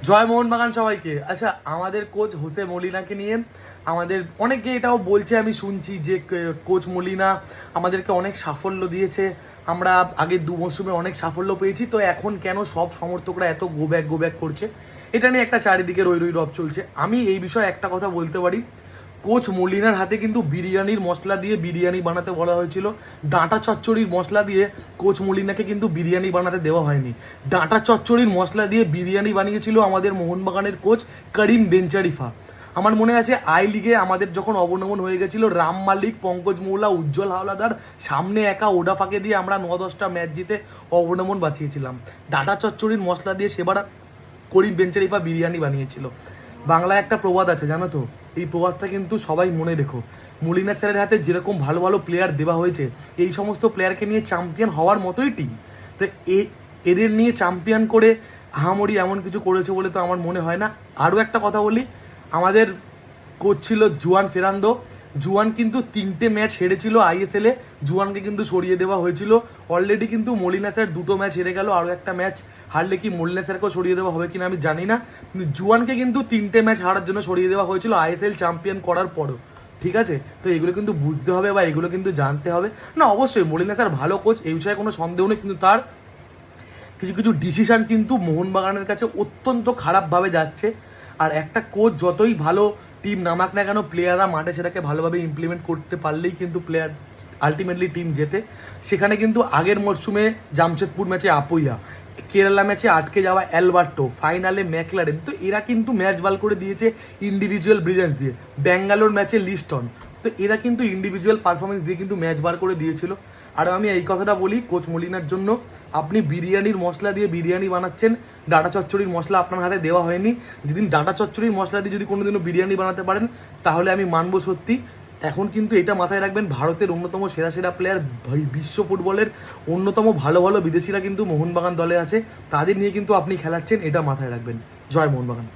জয় মোহনবাগান সবাইকে। আচ্ছা, আমাদের কোচ হোসে মলিনাকে নিয়ে আমাদের অনেকে এটাও বলছে, আমি শুনছি যে কোচ মলিনা আমাদেরকে অনেক সাফল্য দিয়েছে, আমরা আগের 2 মরশুমে অনেক সাফল্য পেয়েছি, তো এখন কেন সব সমর্থকরা এত গো ব্যাক করছে, এটা নিয়ে একটা চারিদিকে রই রব চলছে। আমি এই বিষয়ে একটা কথা বলতে পারি, কোচ মলিনার হাতে কিন্তু বিরিয়ানির মশলা দিয়ে বিরিয়ানি বানাতে বলা হয়েছিল। ডাঁটা চচ্চড়ির মশলা দিয়ে কোচ মলিনাকে কিন্তু বিরিয়ানি বানাতে দেওয়া হয়নি। ডাঁটা চচ্চড়ির মশলা দিয়ে বিরিয়ানি বানিয়েছিল আমাদের মোহনবাগানের কোচ করিম বেঞ্চারিফা। আমার মনে আছে আই লিগে আমাদের যখন অবনমন হয়ে গেছিল, রাম মালিক, পঙ্কজ মৌলা, উজ্জ্বল হাওলাদার সামনে একা ওডাফাকে দিয়ে আমরা 9-10টা ম্যাচ জিতে অবনমন বাঁচিয়েছিলাম। ডাঁটা চচ্চড়ির মশলা দিয়ে সেবার করিম বেঞ্চারিফা বিরিয়ানি বানিয়েছিল। বাংলায় একটা প্রবাদ আছে জানো তো, এই প্রবাদটা কিন্তু সবাই মনে রেখো। মলিনা স্যারের হাতে যেরকম ভালো ভালো প্লেয়ার দেওয়া হয়েছে, এই সমস্ত প্লেয়ারকে নিয়ে চ্যাম্পিয়ন হওয়ার মতোই টিম। তো এদের নিয়ে চ্যাম্পিয়ন করে আহামরি এমন কিছু করেছে বলে তো আমার মনে হয় না। আরও একটা কথা বলি, আমাদের কোচ ছিল জুয়ান ফেরান্দো। জুয়ান কিন্তু 3টে ম্যাচ হেরেছিল আইএসএলে, জুয়ানকে কিন্তু সরিয়ে দেওয়া হয়েছিল। অলরেডি কিন্তু মলিনা স্যার 2টো ম্যাচ হেরে গেল, আরও একটা ম্যাচ হারলে কি মলিনা স্যারকেও সরিয়ে দেওয়া হবে কিনা আমি জানি না। কিন্তু জুয়ানকে কিন্তু 3টে ম্যাচ হারার জন্য সরিয়ে দেওয়া হয়েছিল আইএসএল চ্যাম্পিয়ন করার পরও। ঠিক আছে, তো এগুলো কিন্তু বুঝতে হবে বা এগুলো কিন্তু জানতে হবে। না, অবশ্যই মলিনা স্যার ভালো কোচ, এই বিষয়ে কোনো সন্দেহ নেই, কিন্তু তার কিছু কিছু ডিসিশান কিন্তু মোহনবাগানের কাছে অত্যন্ত খারাপভাবে যাচ্ছে। আর একটা কোচ যতই ভালো টিম নামাক না কেন, প্লেয়াররা মাঠে সেটাকে ভালোভাবে ইমপ্লিমেন্ট করতে পারলেই কিন্তু প্লেয়ার আলটিমেটলি টিম জেতে। সেখানে কিন্তু আগের মরশুমে জামশেদপুর ম্যাচে আপুইয়া, কেরালা ম্যাচে আটকে যাওয়া অ্যালবার্টো, ফাইনালে ম্যাকলারেন, তো এরা কিন্তু ম্যাচ বাল করে দিয়েছে ইন্ডিভিজুয়াল ব্রিলিয়ান্স দিয়ে। ব্যাঙ্গালোর ম্যাচে লিস্টন, তো এরা কিন্তু ইন্ডিভিজুয়াল পারফরমেন্স দিয়ে কিন্তু ম্যাচ বার করে দিয়েছিল। আর আমি এই কথাটা বলি কোচ মলিনার জন্য, আপনি বিরিয়ানির মশলা দিয়ে বিরিয়ানি বানাচ্ছেন, ডাটা চচ্চড়ির মশলা আপনার হাতে দেওয়া হয়নি। যেদিন ডাটা চচ্চড়ির মশলা দিয়ে যদি কোনোদিনও বিরিয়ানি বানাতে পারেন, তাহলে আমি মানবো সত্যি। এখন কিন্তু এটা মাথায় রাখবেন, ভারতের অন্যতম সেরা প্লেয়ার, বিশ্ব ফুটবলের অন্যতম ভালো ভালো বিদেশিরা কিন্তু মোহনবাগান দলে আছে, তাদের নিয়ে কিন্তু আপনি খেলাচ্ছেন, এটা মাথায় রাখবেন। জয় মোহনবাগান।